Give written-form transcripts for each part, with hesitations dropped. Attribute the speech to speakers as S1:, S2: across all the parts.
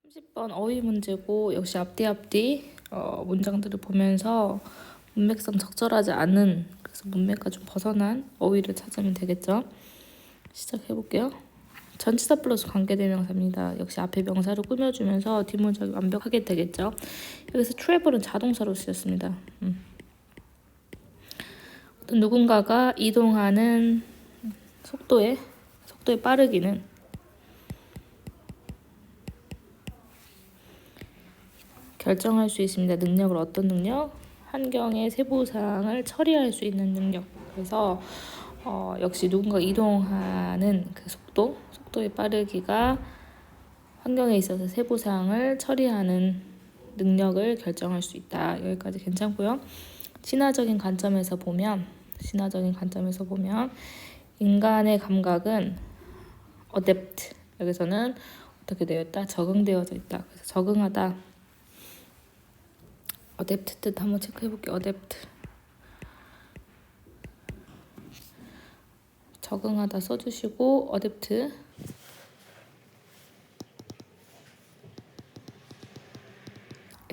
S1: 30번 어휘 문제고 역시 앞뒤 문장들을 보면서 문맥상 적절하지 않은, 그래서 문맥과 좀 벗어난 어휘를 찾으면 되겠죠. 시작해볼게요. 전치사 플러스 관계대명사입니다. 역시 앞에 명사를 꾸며주면서 뒷문장이 완벽하게 되겠죠. 여기서 travel은 자동사로 쓰였습니다. 어떤 누군가가 이동하는 속도의 빠르기는 결정할 수 있습니다. 능력을, 어떤 능력? 환경의 세부사항을 처리할 수 있는 능력. 그래서 역시 누군가 이동하는 그 속도의 빠르기가 환경에 있어서 세부사항을 처리하는 능력을 결정할 수 있다. 여기까지 괜찮고요. 신화적인 관점에서 보면 인간의 감각은 adapt, 여기서는 어떻게 되어 있다? 적응되어져 있다. 그래서 적응하다. adapt 뜻 한번 체크해 볼게요. adapt. 적응하다 써주시고 adapt.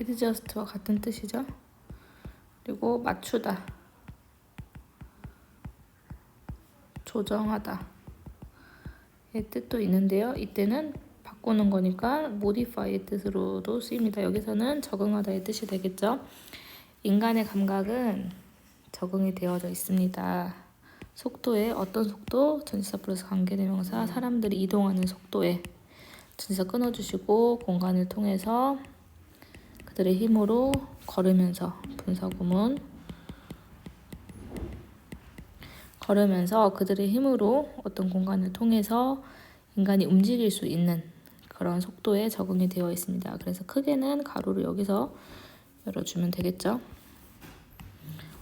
S1: adjust와 같은 뜻이죠. 그리고 맞추다, 조정하다 의 뜻도 있는데요. 이때는 바꾸는 거니까 modify의 뜻으로도 쓰입니다. 여기서는 적응하다의 뜻이 되겠죠. 인간의 감각은 적응이 되어져 있습니다. 속도에, 어떤 속도? 전치사 플러스 관계대명사, 사람들이 이동하는 속도에 전치사 끊어주시고 공간을 통해서 그들의 힘으로 걸으면서, 분사구문 걸으면서 그들의 힘으로 어떤 공간을 통해서 인간이 움직일 수 있는 그런 속도에 적응이 되어 있습니다. 그래서 크게는 가로를 여기서 열어주면 되겠죠.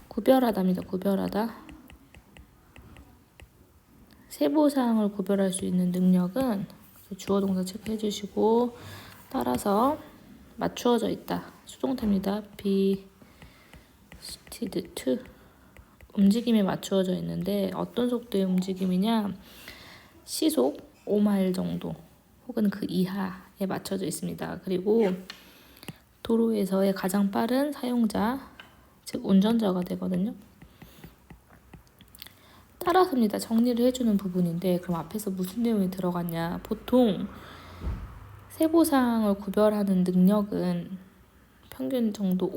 S1: 구별하다입니다. 구별하다. 세부사항을 구별할 수 있는 능력은 주어 동사 체크해 주시고, 따라서 맞추어져 있다. 수동태입니다. be suited to. 움직임에 맞추어져 있는데 어떤 속도의 움직임이냐? 시속 5마일 정도 혹은 그 이하에 맞춰져 있습니다. 그리고 도로에서의 가장 빠른 사용자, 즉 운전자가 되거든요. 따라서입니다. 정리를 해주는 부분인데, 그럼 앞에서 무슨 내용이 들어갔냐? 보통 세부사항을 구별하는 능력은 평균 정도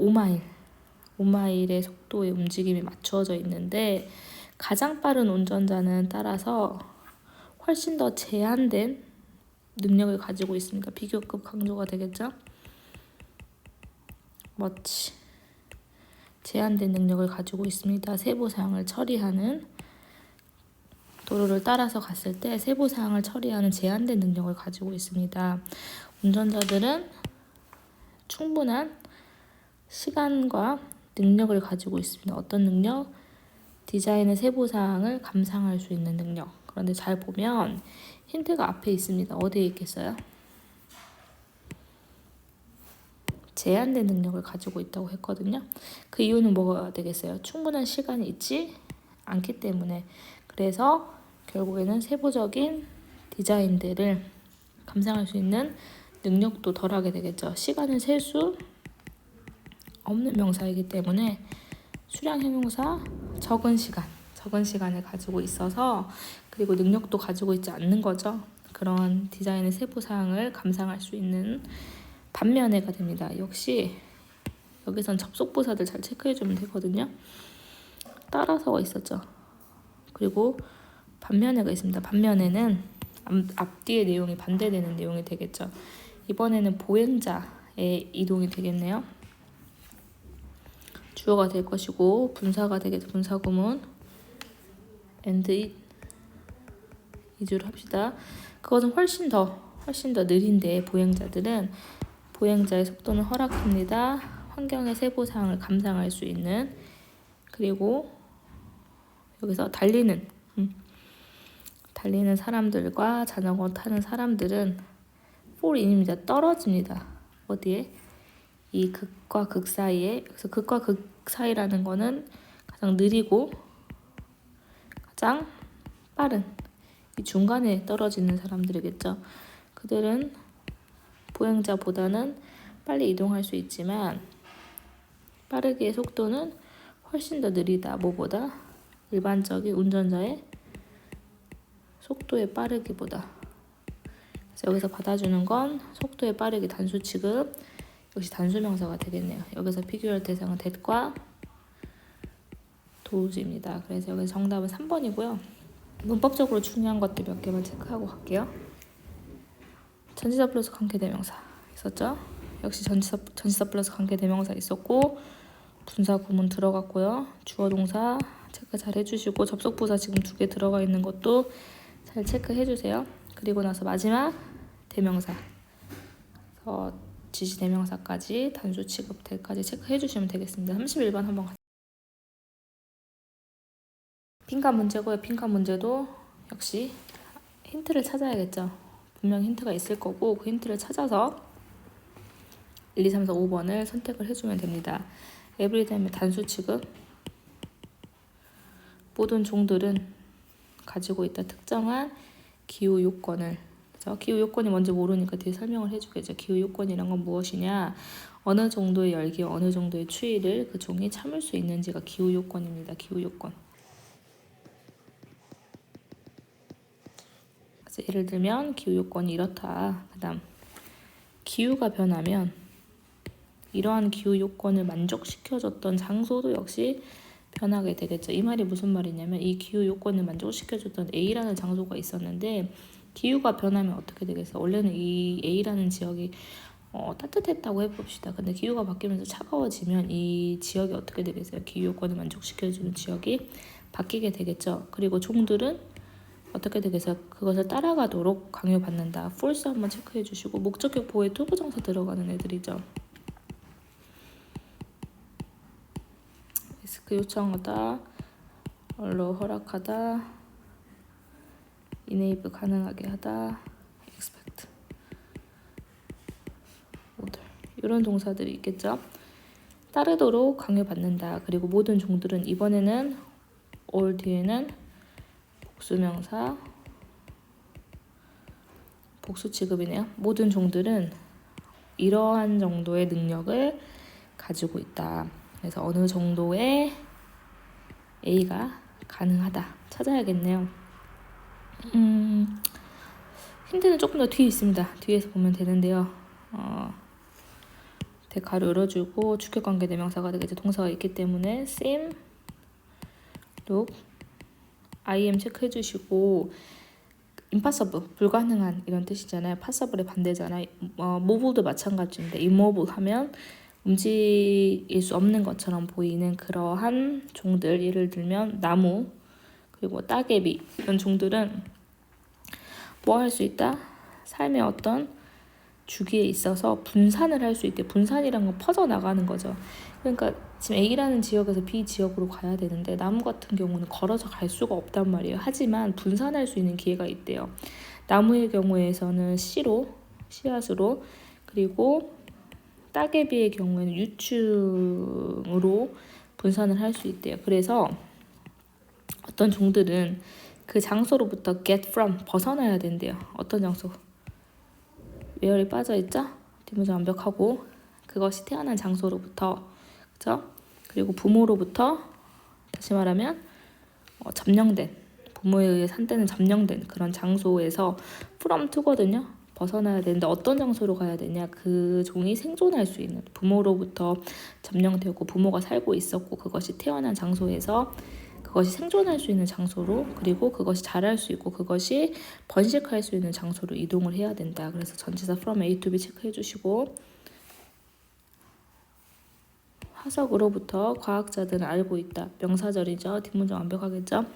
S1: 5마일의 속도의 움직임이 맞추어져 있는데, 가장 빠른 운전자는 따라서 훨씬 더 제한된 능력을 가지고 있습니다. 비교급 강조가 되겠죠? much. 제한된 능력을 가지고 있습니다. 세부사항을 처리하는, 도로를 따라서 갔을 때 세부사항을 처리하는 제한된 능력을 가지고 있습니다. 운전자들은 충분한 시간과 능력을 가지고 있습니다. 어떤 능력? 디자인의 세부사항을 감상할 수 있는 능력. 그런데 잘 보면 힌트가 앞에 있습니다. 어디에 있겠어요? 제한된 능력을 가지고 있다고 했거든요. 그 이유는 뭐가 되겠어요? 충분한 시간이 있지 않기 때문에. 그래서 결국에는 세부적인 디자인들을 감상할 수 있는 능력도 덜하게 되겠죠. 시간을 셀 수 없는 명사이기 때문에 수량 형용사, 적은 시간을 가지고 있어서, 그리고 능력도 가지고 있지 않는 거죠. 그런 디자인의 세부 사항을 감상할 수 있는 반면에가 됩니다. 역시 여기선 접속부사들 잘 체크해주면 되거든요. 따라서가 있었죠. 그리고 반면에가 있습니다. 반면에는 앞뒤의 내용이 반대되는 내용이 되겠죠. 이번에는 보행자의 이동이 되겠네요. 주어가 될 것이고 분사가 되겠죠. 분사구문 and it, 이주로 합시다. 그것은 훨씬 더 느린데, 보행자의 속도는 허락합니다. 환경의 세부사항을 감상할 수 있는. 그리고 여기서 달리는 사람들과 자전거 타는 사람들은 fall in입니다. 떨어집니다. 어디에? 이 극과 극 사이에. 그래서 극과 극 사이라는 거는 가장 느리고 가장 빠른 이 중간에 떨어지는 사람들이겠죠. 그들은 보행자보다는 빨리 이동할 수 있지만 빠르기의 속도는 훨씬 더 느리다. 뭐보다? 일반적인 운전자의 속도의 빠르기보다. 그래서 여기서 받아주는 건 속도의 빠르기 단수 취급. 역시 단수명사가 되겠네요. 여기서 비교할 대상은 that과 thos입니다. 그래서 여기서 정답은 3번이고요. 문법적으로 중요한 것들 몇 개만 체크하고 갈게요. 전치사 플러스 관계대명사 있었죠? 역시 전치사 플러스 관계대명사 있었고 분사 구문 들어갔고요. 주어 동사 체크 잘 해주시고 접속부사 지금 2개 들어가 있는 것도 잘 체크해주세요. 그리고 나서 마지막 대명사 지시대명사까지 단수 취급 대까지 체크해주시면 되겠습니다. 31번 한번 빈칸 문제고요. 빈칸 문제도 역시 힌트를 찾아야겠죠. 분명 힌트가 있을 거고 그 힌트를 찾아서 1, 2, 3, 4, 5번을 선택을 해주면 됩니다. 에브리타임의 단수 취급. 모든 종들은 가지고 있다 특정한 기후 요건을. 그렇죠? 기후 요건이 뭔지 모르니까 뒤에 설명을 해주겠죠. 기후 요건이란 건 무엇이냐? 어느 정도의 열기, 어느 정도의 추위를 그 종이 참을 수 있는지가 기후 요건입니다. 기후 요건. 그래서 예를 들면 기후 요건이 이렇다. 그다음 기후가 변하면 이러한 기후 요건을 만족시켜줬던 장소도 역시 변하게 되겠죠. 이 말이 무슨 말이냐면 이 기후 요건을 만족시켜줬던 A라는 장소가 있었는데 기후가 변하면 어떻게 되겠어요? 원래는 이 A라는 지역이 따뜻했다고 해봅시다. 근데 기후가 바뀌면서 차가워지면 이 지역이 어떻게 되겠어요? 기후 요건을 만족시켜주는 지역이 바뀌게 되겠죠. 그리고 종들은 어떻게 되겠어요? 그것을 따라가도록 강요받는다. false 한번 체크해 주시고 목적격 보호에 투부정사 들어가는 애들이죠. 리스크 요청하다, 언로 허락하다, enable 가능하게 하다, expect order 이런 동사들이 있겠죠. 따르도록 강요받는다. 그리고 모든 종들은 이번에는 all 뒤에는 복수명사 복수 취급이네요. 모든 종들은 이러한 정도의 능력을 가지고 있다. 그래서 어느 정도의 A가 가능하다. 찾아야겠네요. 힌트는 조금 더 뒤에 있습니다. 뒤에서 보면 되는데요. 대가로 열어주고 주격관계 대명사가 되겠죠. 동사가 있기 때문에 seem, look, IM 체크해주시고 impossible, 불가능한 이런 뜻이잖아요. possible의 반대잖아요. mobile도 마찬가지인데 immobile 하면 움직일 수 없는 것처럼 보이는 그러한 종들, 예를 들면 나무 그리고 따개비 이런 종들은 뭐 할 수 있다? 삶의 어떤 주기에 있어서 분산을 할 수 있게. 분산이란 건 퍼져나가는 거죠. 그러니까 지금 A라는 지역에서 B 지역으로 가야 되는데 나무 같은 경우는 걸어서 갈 수가 없단 말이에요. 하지만 분산할 수 있는 기회가 있대요. 나무의 경우에서는 씨앗으로 그리고 따개비의 경우에는 유충으로 분산을 할 수 있대요. 그래서 어떤 종들은 그 장소로부터 get from 벗어나야 된대요. 어떤 장소? where이 빠져있죠? 뒷문장 완벽하고 그것이 태어난 장소로부터 그죠? 그리고 부모로부터 다시 말하면 점령된 부모에 의해 산때는 점령된 그런 장소에서 from to거든요. 벗어나야 되는데 어떤 장소로 가야 되냐? 그 종이 생존할 수 있는 부모로부터 점령되고 부모가 살고 있었고 그것이 태어난 장소에서 그것이 생존할 수 있는 장소로 그리고 그것이 자랄 수 있고 그것이 번식할 수 있는 장소로 이동을 해야 된다. 그래서 전치사 from A to B 체크해 주시고 화석으로부터 과학자들은 알고 있다. 명사절이죠. 뒷문장 완벽하겠죠?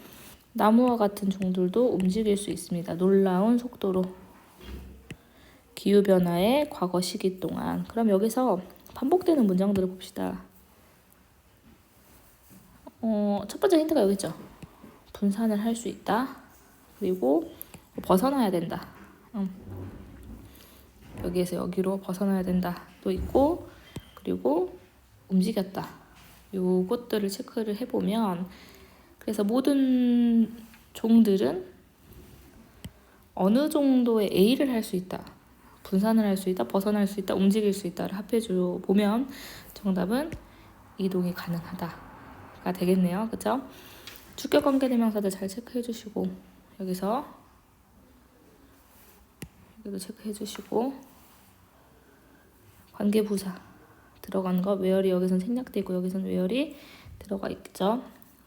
S1: 나무와 같은 종들도 움직일 수 있습니다. 놀라운 속도로. 기후변화의 과거 시기 동안. 그럼 여기서 반복되는 문장들을 봅시다. 첫 번째 힌트가 여기 있죠. 분산을 할 수 있다. 그리고 벗어나야 된다. 여기에서 여기로 벗어나야 된다. 또 있고 그리고 움직였다. 요것들을 체크를 해보면 그래서 모든 종들은 어느 정도의 A를 할 수 있다. 분산을 할 수 있다, 벗어날 수 있다, 움직일 수 있다를 합해줘 보면 정답은 이동이 가능하다가 되겠네요. 그쵸? 주격 관계 대명사들 잘 체크해 주시고 여기도 체크해 주시고 관계 부사 들어간 거 where이 여기선 생략돼 있고 여기선 where이 들어가 있죠.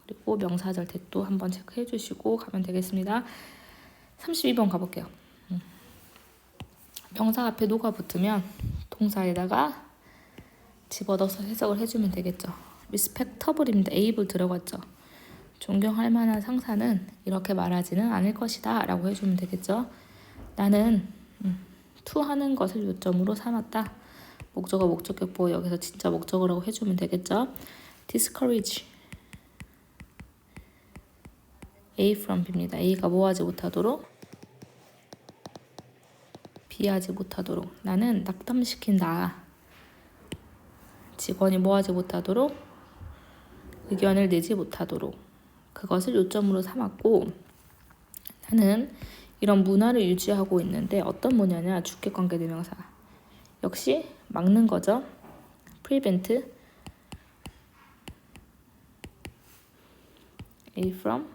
S1: 그리고 명사절 대도 한번 체크해 주시고 가면 되겠습니다. 32번 가볼게요. 명사 앞에 노가 붙으면 동사에다가 집어넣어서 해석을 해주면 되겠죠. respectable입니다. able 들어갔죠. 존경할 만한 상사는 이렇게 말하지는 않을 것이다 라고 해주면 되겠죠. 나는 to 하는 것을 요점으로 삼았다. 목적어 목적격 보호 여기서 진짜 목적어라고 해주면 되겠죠. discourage A from B입니다. A가 뭐 하지 못하도록 B 하지 못하도록 나는 낙담시킨다. 직원이 뭐 하지 못하도록 의견을 내지 못하도록 그것을 요점으로 삼았고 나는 이런 문화를 유지하고 있는데 어떤 문화냐 주격관계대명사 역시 막는 거죠. prevent A from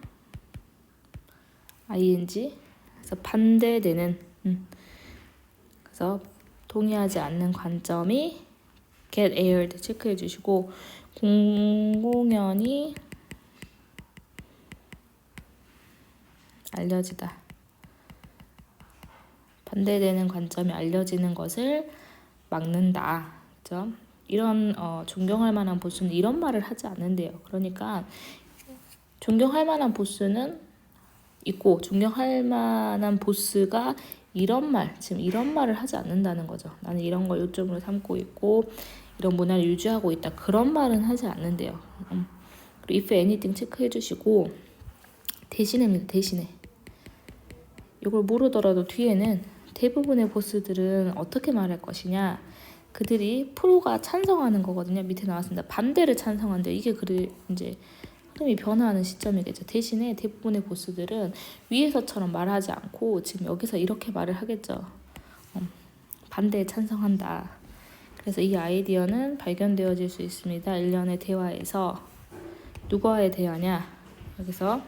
S1: ing 그래서 반대되는 그래서 동의하지 않는 관점이 get aired 체크해 주시고 공공연히 알려지다 반대되는 관점이 알려지는 것을 막는다. 그죠? 이런 존경할 만한 보스는 이런 말을 하지 않는데요. 그러니까 존경할 만한 보스는 있고 존경할 만한 보스가 지금 이런 말을 하지 않는다는 거죠. 나는 이런 걸 요점으로 삼고 있고 이런 문화를 유지하고 있다. 그런 말은 하지 않는데요. 그리고 if anything 체크해 주시고 대신에 이걸 모르더라도 뒤에는 대부분의 보스들은 어떻게 말할 것이냐 그들이 프로가 찬성하는 거거든요. 밑에 나왔습니다. 반대를 찬성한대요. 이게 이제 흐름이 변화하는 시점이겠죠. 대신에 대부분의 보스들은 위에서처럼 말하지 않고 지금 여기서 이렇게 말을 하겠죠. 반대에 찬성한다. 그래서 이 아이디어는 발견되어질 수 있습니다. 일련의 대화에서 누구와의 대화냐? 여기서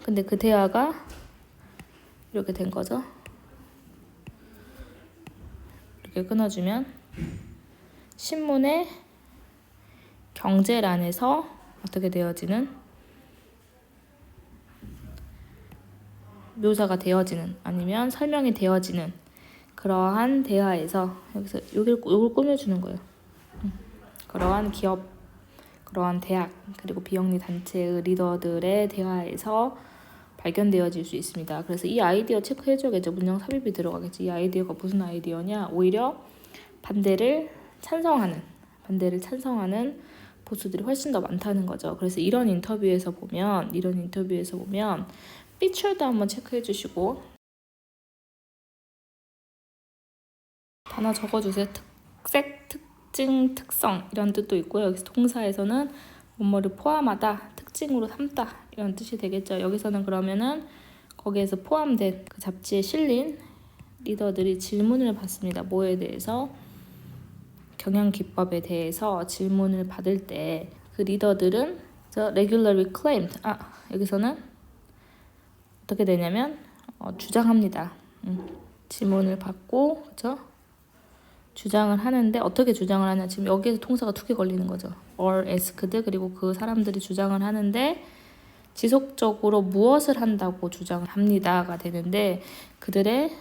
S1: 근데 그 대화가 이렇게 된 거죠. 이렇게 끊어주면 신문의 경제란에서 어떻게 되어지는 묘사가 되어지는 아니면 설명이 되어지는 그러한 대화에서 여기서 요걸 꾸며주는 거예요. 그러한 기업, 그러한 대학 그리고 비영리 단체의 리더들의 대화에서 발견되어질 수 있습니다. 그래서 이 아이디어 체크해줘야겠죠. 문장 삽입이 들어가겠죠. 이 아이디어가 무슨 아이디어냐? 오히려 반대를 찬성하는 보수들이 훨씬 더 많다는 거죠. 그래서 이런 인터뷰에서 보면 feature도 한번 체크해 주시고 단어 적어주세요. 특색, 특징, 특성 이런 뜻도 있고요. 여기서 동사에서는 뭐뭐를 포함하다, 특징으로 삼다 이런 뜻이 되겠죠. 여기서는 그러면은 거기에서 포함된 그 잡지에 실린 리더들이 질문을 받습니다. 뭐에 대해서? 경영 기법에 대해서 질문을 받을 때 그 리더들은 regularly claimed 여기서는 어떻게 되냐면 주장합니다. 질문을 받고 그죠? 주장을 하는데 어떻게 주장을 하냐 지금 여기에서 동사가 두 개 걸리는 거죠. or asked 그리고 그 사람들이 주장을 하는데 지속적으로 무엇을 한다고 주장을 합니다가 되는데 그들의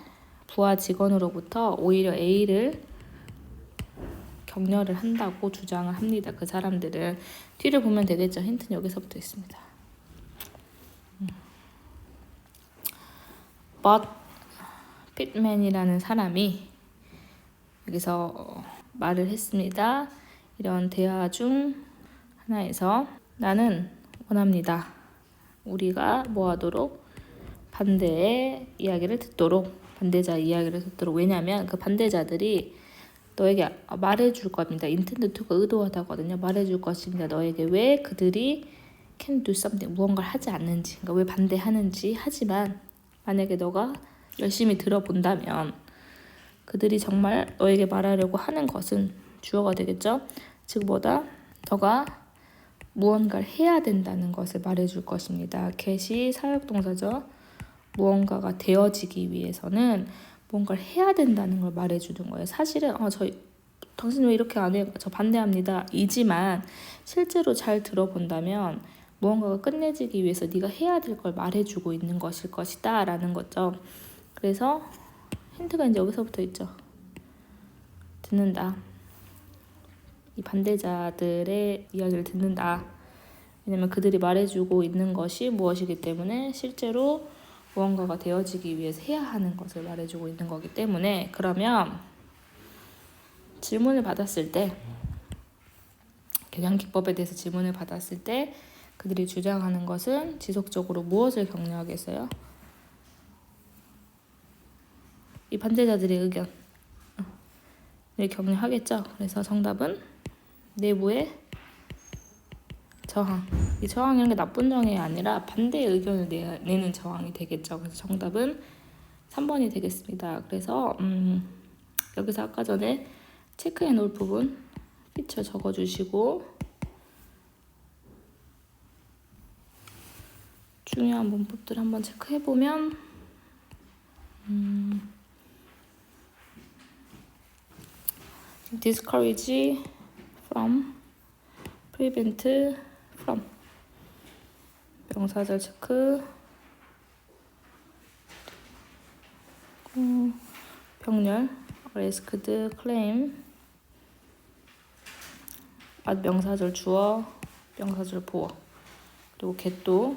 S1: 부하 직원으로부터 오히려 A를 격려를 한다고 주장을 합니다. 그 사람들은 뒤를 보면 되겠죠. 힌트는 여기서부터 있습니다. But Pittman이라는 사람이 여기서 말을 했습니다. 이런 대화 중 하나에서 나는 원합니다. 우리가 뭐 하도록? 반대의 이야기를 듣도록 반대자의 이야기를 듣도록 왜냐하면 그 반대자들이 너에게 말해줄 겁니다. intend to가 의도하다거든요. 말해줄 것입니다. 너에게 왜 그들이 can do something 무언가를 하지 않는지 그러니까 왜 반대하는지 하지만 만약에 너가 열심히 들어본다면 그들이 정말 너에게 말하려고 하는 것은 주어가 되겠죠. 즉 뭐다? 너가 무언가를 해야 된다는 것을 말해줄 것입니다. get이 사역동사죠. 무언가가 되어지기 위해서는 뭔가를 해야 된다는 걸 말해주는 거예요. 사실은 당신 왜 이렇게 안 해요? 저 반대합니다. 이지만 실제로 잘 들어본다면 무언가가 끝내지기 위해서 네가 해야 될 걸 말해주고 있는 것일 것이다 라는 거죠. 그래서 힌트가 이제 여기서부터 있죠. 듣는다. 이 반대자들의 이야기를 듣는다. 왜냐면 그들이 말해주고 있는 것이 무엇이기 때문에 실제로 무언가가 되어지기 위해서 해야 하는 것을 말해주고 있는 거기 때문에 그러면 질문을 받았을 때 교양기법에 대해서 질문을 받았을 때 그들이 주장하는 것은 지속적으로 무엇을 격려하겠어요? 이 반대자들의 의견을 격려하겠죠. 그래서 정답은 내부의 저항. 이 저항이라는 게 나쁜 저항이 아니라 반대의 의견을 내는 저항이 되겠죠. 그래서 정답은 3번이 되겠습니다. 그래서 여기서 아까 전에 체크해 놓을 부분 피처 적어주시고 중요한 문법들 한번 체크해보면 discourage from, prevent from 명사절 체크 병렬 risked claim 명사절 주어 명사절 보어 그리고 get도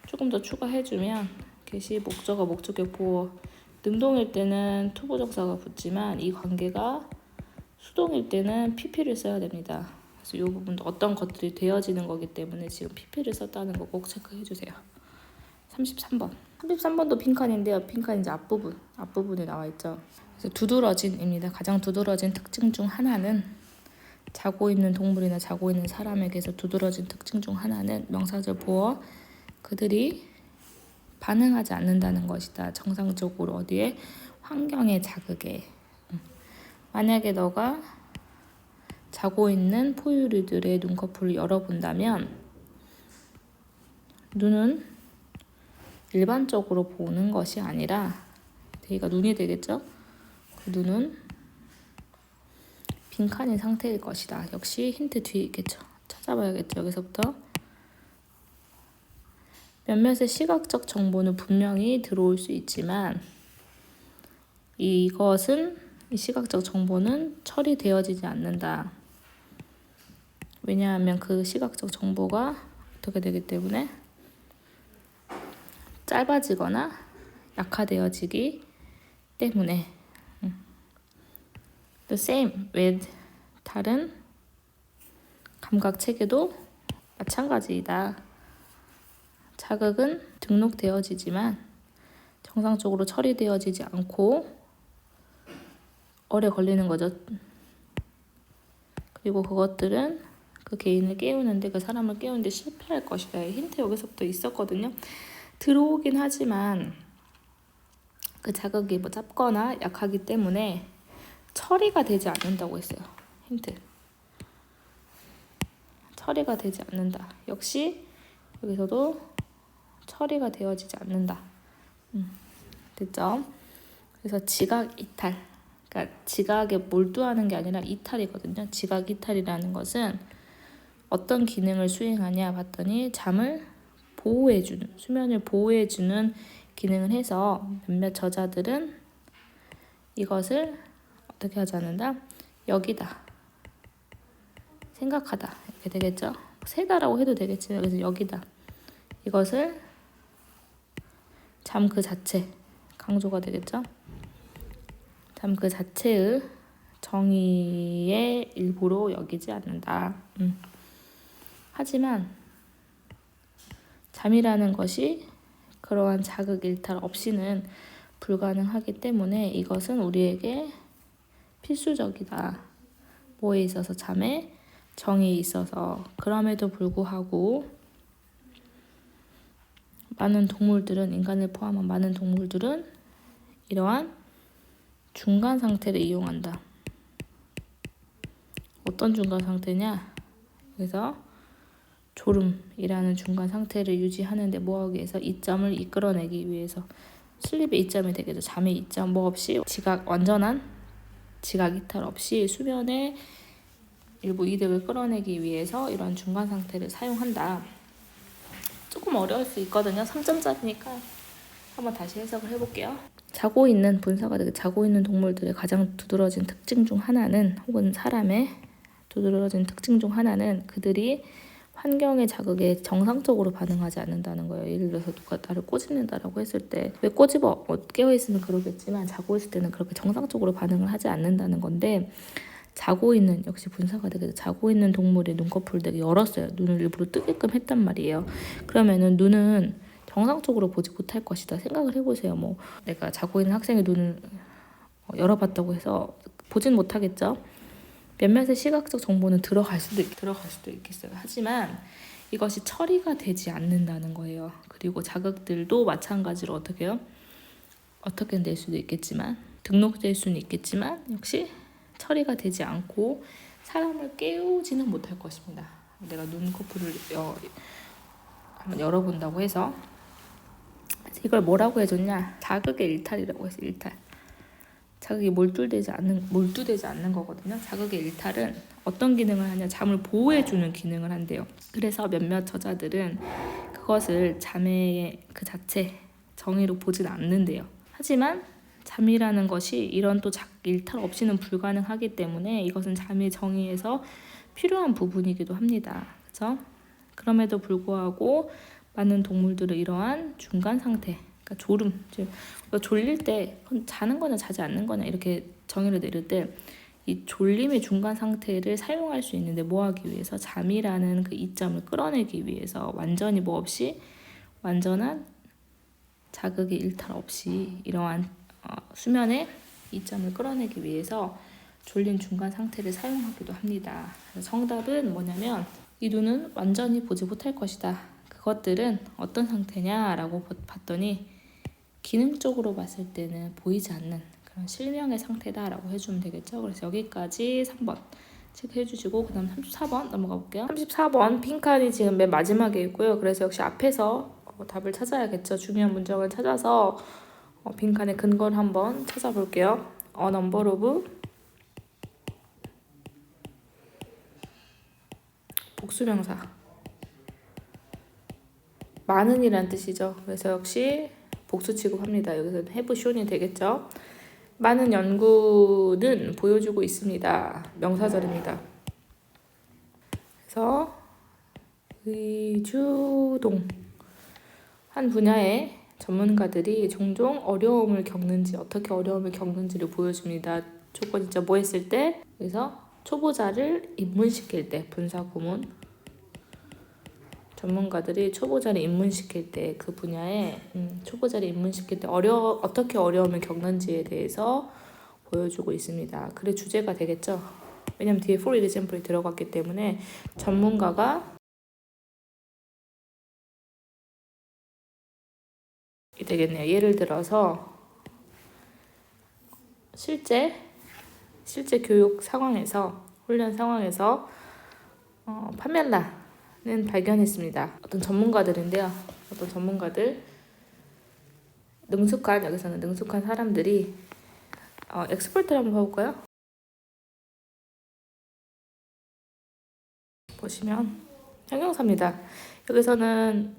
S1: 조금 더 추가해주면 get이 목적어 목적격 보어 능동일 때는 투부정사가 붙지만 이 관계가 수동일 때는 pp를 써야 됩니다. 그래서 이 부분도 어떤 것들이 되어지는 거기 때문에 지금 pp를 썼다는 거 꼭 체크해 주세요. 33번도 빈칸인데요. 빈칸 이제 앞부분에 나와 있죠. 그래서 두드러진입니다. 가장 두드러진 특징 중 하나는 자고 있는 동물이나 자고 있는 사람에게서 두드러진 특징 중 하나는 명사절 보어 그들이 반응하지 않는다는 것이다. 정상적으로 어디에? 환경의 자극에. 만약에 너가 자고 있는 포유류들의 눈꺼풀을 열어본다면 눈은 일반적으로 보는 것이 아니라 대기가 눈이 되겠죠? 그 눈은 빈칸인 상태일 것이다. 역시 힌트 뒤에 있겠죠. 찾아봐야겠죠. 여기서부터 몇몇의 시각적 정보는 분명히 들어올 수 있지만 이 시각적 정보는 처리되어지지 않는다. 왜냐하면 그 시각적 정보가 어떻게 되기 때문에 짧아지거나 약화되어지기 때문에 The same with 다른 감각 체계도 마찬가지이다. 자극은 등록되어지지만 정상적으로 처리되어지지 않고 오래 걸리는 거죠. 그리고 그것들은 그 개인을 깨우는데 그 사람을 깨우는데 실패할 것이다. 힌트 여기서부터 있었거든요. 들어오긴 하지만 그 자극이 짧거나 약하기 때문에 처리가 되지 않는다고 했어요. 힌트. 처리가 되지 않는다. 역시 여기서도 처리가 되어지지 않는다. 됐죠? 그래서 지각 이탈. 그러니까 지각에 몰두하는 게 아니라 이탈이거든요. 지각 이탈이라는 것은 어떤 기능을 수행하냐 봤더니 잠을 보호해주는, 수면을 보호해주는 기능을 해서 몇몇 저자들은 이것을 어떻게 하지 않는다? 여기다. 생각하다. 이렇게 되겠죠? 세다라고 해도 되겠지만 그래서 여기다. 이것을 잠 그 자체 강조가 되겠죠? 잠 그 자체의 정의의 일부로 여기지 않는다. 하지만 잠이라는 것이 그러한 자극 일탈 없이는 불가능하기 때문에 이것은 우리에게 필수적이다. 뭐에 있어서? 잠에 정의에 있어서. 그럼에도 불구하고 많은 동물들은, 인간을 포함한 많은 동물들은 이러한 중간 상태를 이용한다. 어떤 중간 상태냐? 그래서 졸음이라는 중간 상태를 유지하는데 뭐하기 위해서? 이점을 이끌어내기 위해서. 슬립의 이점이 되겠죠. 잠의 이점 뭐 없이 완전한 지각 이탈 없이 수면의 일부 이득을 끌어내기 위해서 이런 중간 상태를 사용한다. 조금 어려울 수 있거든요. 3점짜리니까 한번 다시 해석을 해볼게요. 자고 있는 동물들의 가장 두드러진 특징 중 하나는, 혹은 사람의 두드러진 특징 중 하나는 그들이 환경의 자극에 정상적으로 반응하지 않는다는 거예요. 예를 들어서 누가 나를 꼬집는다라고 했을 때 왜 꼬집어? 깨어있으면 그러겠지만 자고 있을 때는 그렇게 정상적으로 반응을 하지 않는다는 건데, 역시 분사가 되게 자고 있는 동물의 눈꺼풀을 되게 열었어요. 눈을 일부러 뜨게끔 했단 말이에요. 그러면은 눈은 정상적으로 보지 못할 것이다. 생각을 해보세요. 뭐 내가 자고 있는 학생의 눈을 열어봤다고 해서 보진 못하겠죠. 몇몇의 시각적 정보는 들어갈 수도 있겠어요. 하지만 이것이 처리가 되지 않는다는 거예요. 그리고 자극들도 마찬가지로 어떻게 낼 수도 있겠지만, 등록될 수는 있겠지만 역시 처리가 되지 않고 사람을 깨우지는 못할 것입니다. 내가 눈꺼풀을 한번 열어본다고 해서 이걸 뭐라고 해줬냐? 자극의 일탈이라고 해서 일탈. 자극이 몰두되지 않는 거거든요. 자극의 일탈은 어떤 기능을 하냐? 잠을 보호해주는 기능을 한대요. 그래서 몇몇 저자들은 그것을 잠의 그 자체 정의로 보진 않는데요. 하지만 잠이라는 것이 이런 또 일탈 없이는 불가능하기 때문에 이것은 잠의 정의에서 필요한 부분이기도 합니다. 그렇죠? 그럼에도 불구하고 많은 동물들은 이러한 중간 상태, 그러니까 졸음, 졸릴 때 자는 거냐 자지 않는 거냐 이렇게 정의를 내릴 때 이 졸림의 중간 상태를 사용할 수 있는데 뭐하기 위해서? 잠이라는 그 이점을 끌어내기 위해서 완전히 뭐 없이 완전한 자극의 일탈 없이 이러한 수면의 이점을 끌어내기 위해서 졸린 중간 상태를 사용하기도 합니다. 그래서 정답은 뭐냐면 이 눈은 완전히 보지 못할 것이다. 그것들은 어떤 상태냐라고 봤더니 기능적으로 봤을 때는 보이지 않는 그런 실명의 상태다라고 해주면 되겠죠. 그래서 여기까지 3번 체크해 주시고 그 다음 34번 넘어가 볼게요. 34번 빈칸이 지금 맨 마지막에 있고요. 그래서 역시 앞에서 답을 찾아야겠죠. 중요한 문장을 찾아서 빈칸의 근거를 한번 찾아볼게요. A number of 복수명사 많은이란 뜻이죠. 그래서 역시 복수 취급합니다. 여기서는 have shown이 되겠죠. 많은 연구는 보여주고 있습니다. 명사절입니다. 그래서 의주동 한 분야의 전문가들이 종종 어려움을 겪는지, 어떻게 어려움을 겪는지를 보여줍니다. 조건 진짜 뭐 했을 때? 그래서 초보자를 입문시킬 때, 분사구문. 전문가들이 초보자를 입문시킬 때, 그 분야에 초보자를 입문시킬 때 어떻게 어려움을 겪는지에 대해서 보여주고 있습니다. 글의 주제가 되겠죠. 왜냐면 뒤에 for example이 들어갔기 때문에 전문가가 되겠네요. 예를 들어서 실제 교육 상황에서, 훈련 상황에서 파멜라는 발견했습니다. 어떤 전문가들인데요. 여기서는 능숙한 사람들이 엑스퍼트를 한번 봐볼까요? 보시면 형용사입니다. 여기서는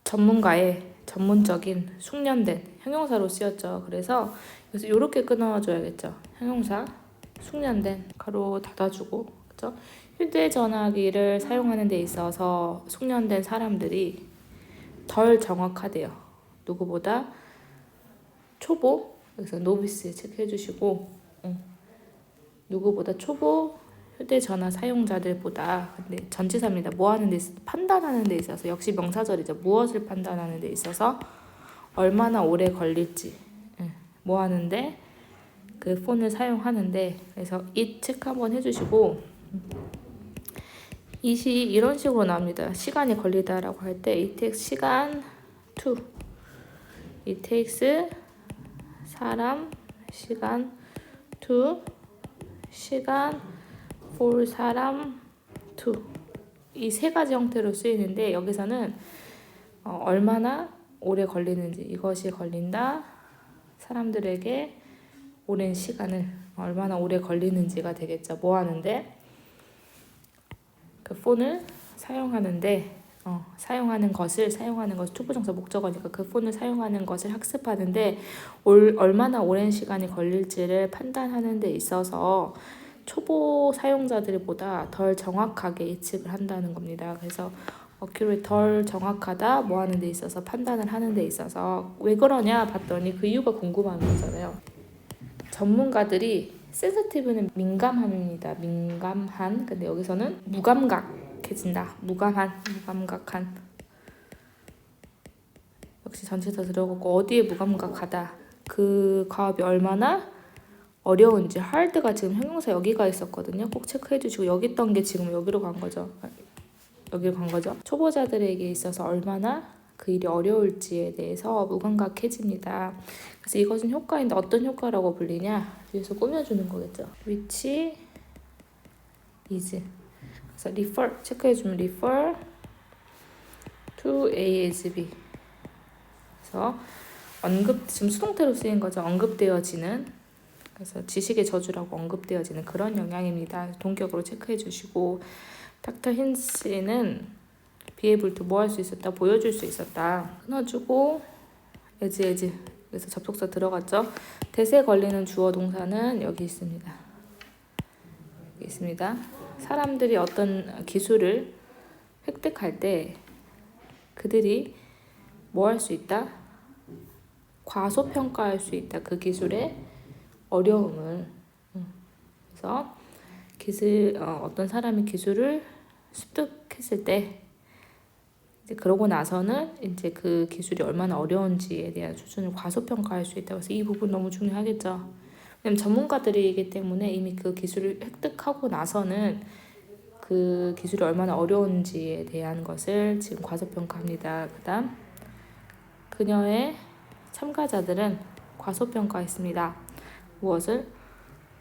S1: 전문가의 전문적인 숙련된 형용사로 쓰였죠. 그래서 여기서 이렇게 끊어줘야겠죠. 형용사 숙련된 가로 닫아주고, 그렇죠? 휴대전화기를 사용하는 데 있어서 숙련된 사람들이 덜 정확하대요. 누구보다 초보, 여기서 노비스 체크해주시고 누구보다 초보 휴대전화 사용자들보다, 근데 전치사입니다. 판단하는 데 있어서, 역시 명사절이죠. 무엇을 판단하는 데 있어서 얼마나 오래 걸릴지, 뭐 하는데 그 폰을 사용하는데, 그래서 it 체크 한번 해주시고, it이 이런 식으로 나옵니다. 시간이 걸리다라고 할 때 it takes 시간 to. It takes 사람, 시간, to 시간, for 사람, to. 이 세 가지 형태로 쓰이는데 여기서는 얼마나 오래 걸리는지, 이것이 걸린다, 사람들에게 오랜 시간을 얼마나 오래 걸리는지가 되겠죠. 뭐 하는데 그 폰을 사용하는데 사용하는 것을 투부정사 목적어니까 그 폰을 사용하는 것을 학습하는데 얼마나 오랜 시간이 걸릴지를 판단하는 데 있어서 초보 사용자들보다 덜 정확하게 예측을 한다는 겁니다. 그래서 accurate, 덜 정확하다, 뭐 하는 데 있어서, 판단을 하는 데 있어서. 왜 그러냐 봤더니 그 이유가 궁금한 거잖아요. 전문가들이 sensitive는 민감함입니다. 민감한. 근데 여기서는 무감각해진다. 무감각한. 역시 전치사 들어가고 어디에 무감각하다. 그 과업이 얼마나 어려운지. hard가 지금 형용사 여기가 있었거든요. 꼭 체크해 주시고 여기 있던 게 지금 여기로 간 거죠. 초보자들에게 있어서 얼마나 그 일이 어려울지에 대해서 무감각해집니다. 그래서 이것은 효과인데 어떤 효과라고 불리냐? 위에서 꾸며주는 거겠죠. which is. 그래서 refer 체크해주면 refer to A as B. 그래서 지금 수동태로 쓰인 거죠. 언급되어지는. 그래서 지식의 저주라고 언급되어지는 그런 영향입니다. 동격으로 체크해 주시고, 닥터 힌스는 be able to 뭐 할 수 있었다, 보여줄 수 있었다. 끊어주고 as. 그래서 접속사 들어갔죠. 대세 걸리는 주어 동사는 여기 있습니다. 사람들이 어떤 기술을 획득할 때 그들이 뭐 할 수 있다? 과소평가할 수 있다. 그 기술의 어려움을. 그래서 어떤 사람이 기술을 습득했을 때 이제 그러고 나서는 이제 그 기술이 얼마나 어려운지에 대한 수준을 과소평가할 수 있다고 해서 이 부분 너무 중요하겠죠. 왜냐면 전문가들이기 때문에 이미 그 기술을 획득하고 나서는 그 기술이 얼마나 어려운지에 대한 것을 지금 과소평가합니다. 그 다음 그녀의 참가자들은 과소평가했습니다. 무엇을?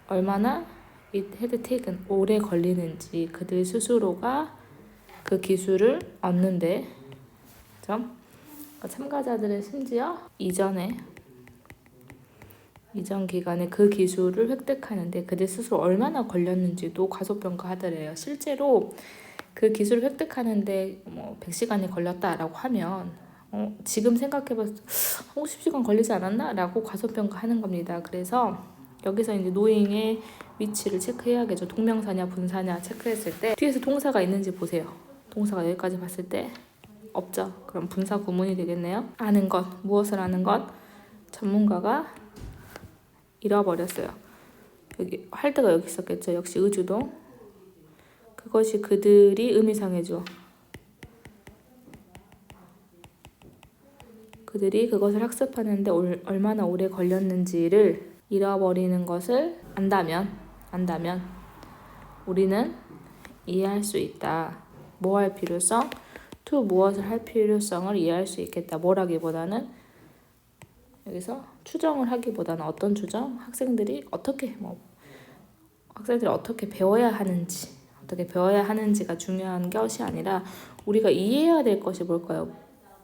S1: 얼마나 it had taken, 오래 걸리는지, 그들 스스로가 그 기술을 얻는데 참가자들은 심지어 이전 기간에 그 기술을 획득하는데 그들 스스로 얼마나 걸렸는지도 과소평가하더래요. 실제로 그 기술을 획득하는데 100시간이 걸렸다라고 하면 지금 생각해봐서 50시간 걸리지 않았나? 라고 과소평가하는 겁니다. 그래서 여기서 이제 노잉의 위치를 체크해야겠죠. 동명사냐 분사냐 체크했을 때 뒤에서 동사가 있는지 보세요. 동사가 여기까지 봤을 때 없죠. 그럼 분사 구문이 되겠네요. 아는 것, 무엇을 아는 것? 전문가가 잃어버렸어요. 여기 할 때가 여기 있었겠죠. 역시 의주동. 그것이 그들이 의미상해줘. 그들이 그것을 학습하는데 얼마나 오래 걸렸는지를 잃어버리는 것을 안다면 우리는 이해할 수 있다. 뭐 할 필요성? to 무엇을 할 필요성을 이해할 수 있겠다. 뭐라기보다는 여기서 추정을 하기보다는 어떤 추정? 학생들이 어떻게 배워야 하는지가 중요한 것이 아니라 우리가 이해해야 될 것이 뭘까요?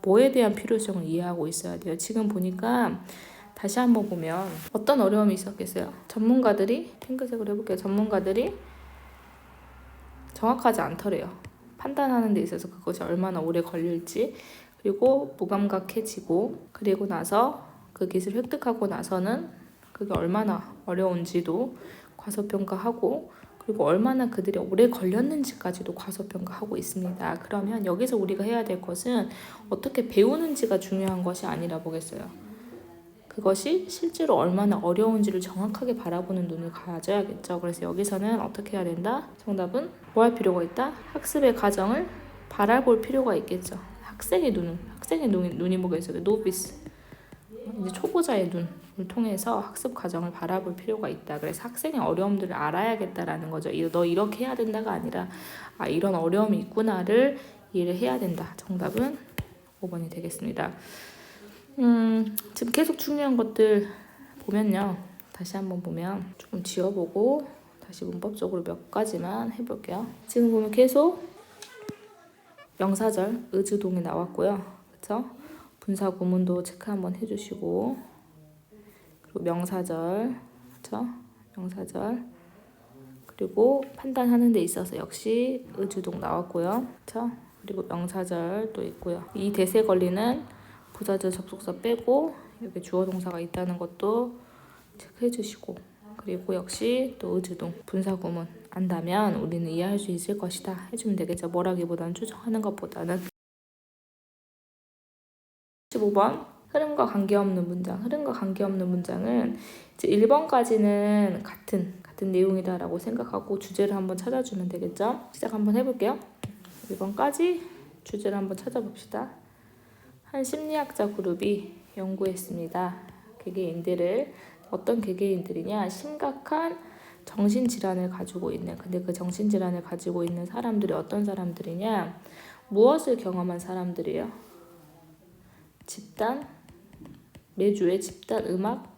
S1: 뭐에 대한 필요성을 이해하고 있어야 돼요. 지금 보니까 다시 한번 보면 어떤 어려움이 있었겠어요? 핑크색으로 해볼게요. 전문가들이 정확하지 않더래요. 판단하는 데 있어서 그것이 얼마나 오래 걸릴지, 그리고 무감각해지고, 그리고 나서 그 기술을 획득하고 나서는 그게 얼마나 어려운지도 과소평가하고, 그리고 얼마나 그들이 오래 걸렸는지까지도 과소평가하고 있습니다. 그러면 여기서 우리가 해야 될 것은 어떻게 배우는지가 중요한 것이 아니라 보겠어요. 그것이 실제로 얼마나 어려운지를 정확하게 바라보는 눈을 가져야겠죠. 그래서 여기서는 어떻게 해야 된다? 정답은 뭐 할 필요가 있다? 학습의 과정을 바라볼 필요가 있겠죠. 학생의 눈이 뭐가 있어요? 노비스. 이제 초보자의 눈을 통해서 학습 과정을 바라볼 필요가 있다. 그래서 학생의 어려움들을 알아야겠다라는 거죠. 너 이렇게 해야 된다가 아니라 이런 어려움이 있구나를 이해를 해야 된다. 정답은 5번이 되겠습니다. 지금 계속 중요한 것들 보면요. 다시 한번 보면 조금 지워보고 다시 문법적으로 몇 가지만 해볼게요. 지금 보면 계속 명사절 의주동이 나왔고요. 그쵸? 분사 구문도 체크 한번 해주시고, 그리고 명사절, 그쵸? 명사절, 그리고 판단하는 데 있어서 역시 의주동 나왔고요. 그쵸? 그리고 명사절 또 있고요. 이 대세 권리는 부사절 접속사 빼고 여기 주어 동사가 있다는 것도 체크해 주시고, 그리고 역시 또 의주동 분사 구문 안다면 우리는 이해할 수 있을 것이다 해주면 되겠죠. 뭐라기보다는 추정하는 것보다는. 15번 흐름과 관계없는 문장. 흐름과 관계없는 문장은 이제 1번까지는 같은 내용이다라고 생각하고 주제를 한번 찾아주면 되겠죠. 시작 한번 해볼게요. 1번까지 주제를 한번 찾아봅시다. 한 심리학자 그룹이 연구했습니다. 개개인들을, 어떤 개개인들이냐, 심각한 정신질환을 가지고 있는, 근데 그 정신질환을 가지고 있는 사람들이 어떤 사람들이냐, 무엇을 경험한 사람들이에요? 매주에 집단 음악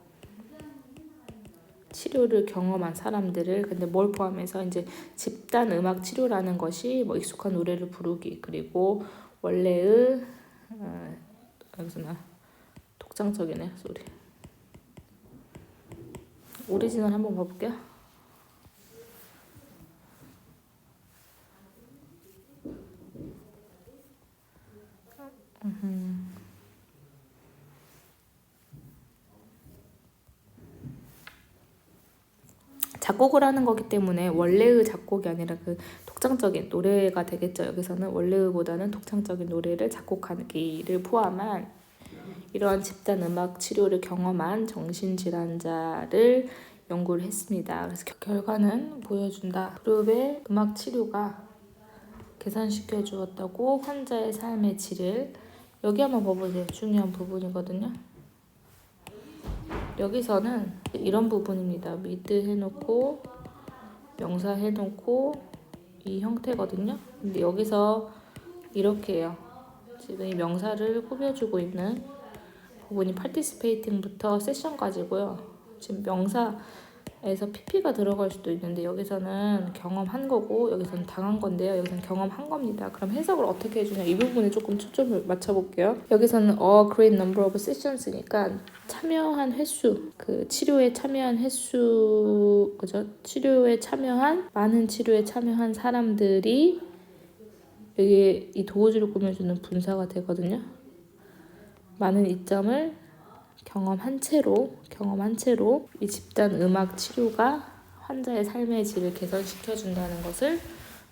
S1: 치료를 경험한 사람들을, 근데 뭘 포함해서 이제 집단 음악 치료라는 것이 뭐 익숙한 노래를 부르기, 그리고 원래의 여기서 나 독창적이네 소리. 오리지널 한번 봐볼게요. 작곡을 하는 거기 때문에 원래의 작곡이 아니라 그 독창적인 노래가 되겠죠. 여기서는 원래의보다는 독창적인 노래를 작곡하기를 포함한 이러한 집단 음악 치료를 경험한 정신질환자를 연구를 했습니다. 그래서 결과는 보여준다. 그룹의 음악 치료가 개선시켜 주었다고. 환자의 삶의 질을, 여기 한번 봐보세요. 중요한 부분이거든요. 여기서는 이런 부분입니다. 미드 해놓고 명사 해놓고 이 형태거든요. 근데 여기서 이렇게 해요. 지금 이 명사를 꾸며주고 있는 부분이 participating부터 세션까지고요. 지금 명사에서 pp가 들어갈 수도 있는데 여기서는 경험한 거고 여기서는 당한 건데요. 여기서는 경험한 겁니다. 그럼 해석을 어떻게 해주냐, 이 부분에 조금 초점을 맞춰볼게요. 여기서는 a great number of sessions니까 참여한 횟수, 그 치료에 참여한 횟수, 그죠? 많은 치료에 참여한 사람들이 여기 이 도우지를 꾸며주는 분사가 되거든요. 많은 이점을 경험한 채로 이 집단 음악 치료가 환자의 삶의 질을 개선시켜준다는 것을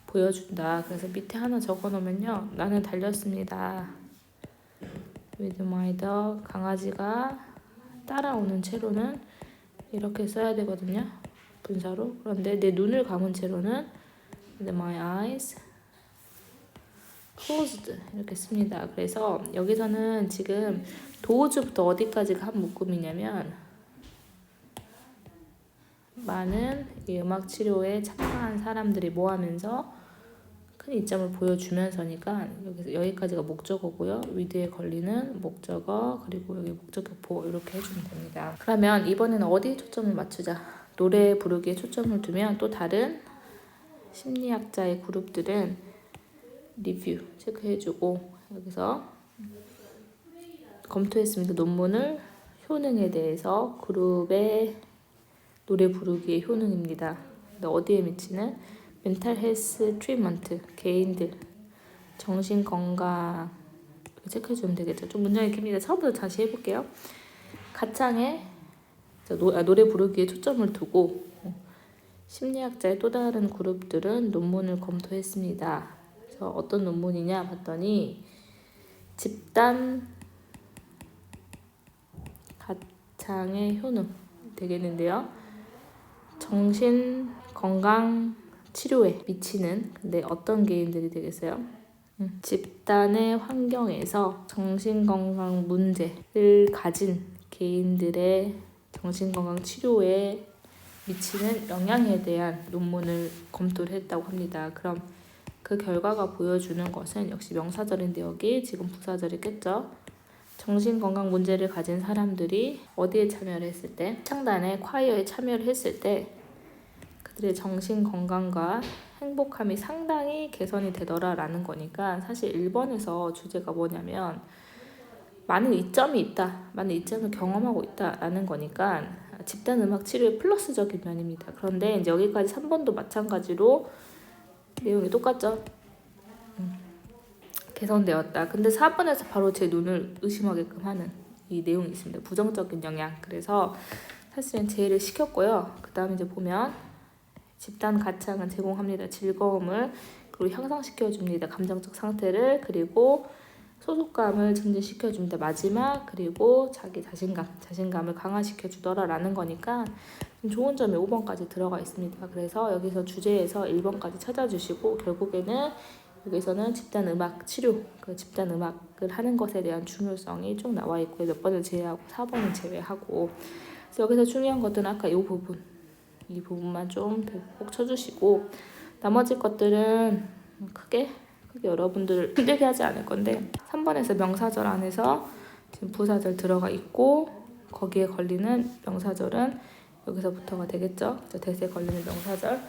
S1: 보여준다. 그래서 밑에 하나 적어놓으면요. 나는 달렸습니다. With my dog. 강아지가 따라오는 채로는 이렇게 써야 되거든요. 분사로. 그런데 내 눈을 감은 채로는 with my eyes closed 이렇게 씁니다. 그래서 여기서는 지금 도우즈부터 어디까지가 한 묶음이냐면 많은 이 음악 치료에 참가한 사람들이 뭐 하면서 큰 이점을 보여주면서니까 여기까지가 목적어고요. 위드에 걸리는 목적어, 그리고 여기 목적격보 이렇게 해주면 됩니다. 그러면 이번에는 어디에 초점을 맞추자? 노래 부르기에 초점을 두면 또 다른 심리학자의 그룹들은 리뷰 체크해주고 여기서 검토했습니다. 논문을 효능에 대해서 그룹의 노래 부르기의 효능입니다. 근데 어디에 미치는? 멘탈 헬스 트리트먼트, 개인들 정신건강 체크해주면 되겠죠. 좀 문장이 깁니다. 처음부터 다시 해볼게요. 가창에 노래 부르기에 초점을 두고 심리학자의 또 다른 그룹들은 논문을 검토했습니다. 그래서 어떤 논문이냐 봤더니 집단 가창의 효능 되겠는데요. 정신건강 치료에 미치는, 근데 어떤 개인들이 되겠어요? 집단의 환경에서 정신건강 문제를 가진 개인들의 정신건강 치료에 미치는 영향에 대한 논문을 검토를 했다고 합니다. 그럼 그 결과가 보여주는 것은 역시 명사절인데 여기 지금 부사절이겠죠. 정신건강 문제를 가진 사람들이 어디에 참여를 했을 때, 창단에 콰이어에 참여를 했을 때 그들의 정신건강과 행복함이 상당히 개선이 되더라라는 거니까 사실 1번에서 주제가 뭐냐면 많은 이점이 있다, 많은 이점을 경험하고 있다라는 거니까 집단 음악 치료의 플러스적인 면입니다. 그런데 이제 여기까지 3번도 마찬가지로 내용이 똑같죠. 개선되었다. 근데 4번에서 바로 제 눈을 의심하게끔 하는 이 내용이 있습니다. 부정적인 영향. 그래서 사실은 제의를 시켰고요. 그 다음에 이제 보면 집단 가창은 제공합니다. 즐거움을 그리고 향상시켜줍니다. 감정적 상태를 그리고 소속감을 증진시켜줍니다. 마지막 그리고 자기 자신감을 강화시켜주더라라는 거니까 좀 좋은 점이 5번까지 들어가 있습니다. 그래서 여기서 주제에서 1번까지 찾아주시고 결국에는 여기서는 집단 음악 치료, 그 집단 음악을 하는 것에 대한 중요성이 쭉 나와 있고요. 몇 번을 제외하고 4번은 제외하고. 그래서 여기서 중요한 것들은 아까 이 부분만 좀 꼭 쳐주시고 나머지 것들은 크게 여러분들 힘들게 하지 않을 건데 3번에서 명사절 안에서 지금 부사절 들어가 있고 거기에 걸리는 명사절은 여기서부터가 되겠죠. 대세에 걸리는 명사절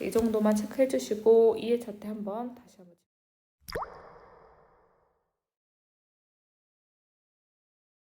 S1: 이 정도만 체크해 주시고 2회차 때 한번 다시 한번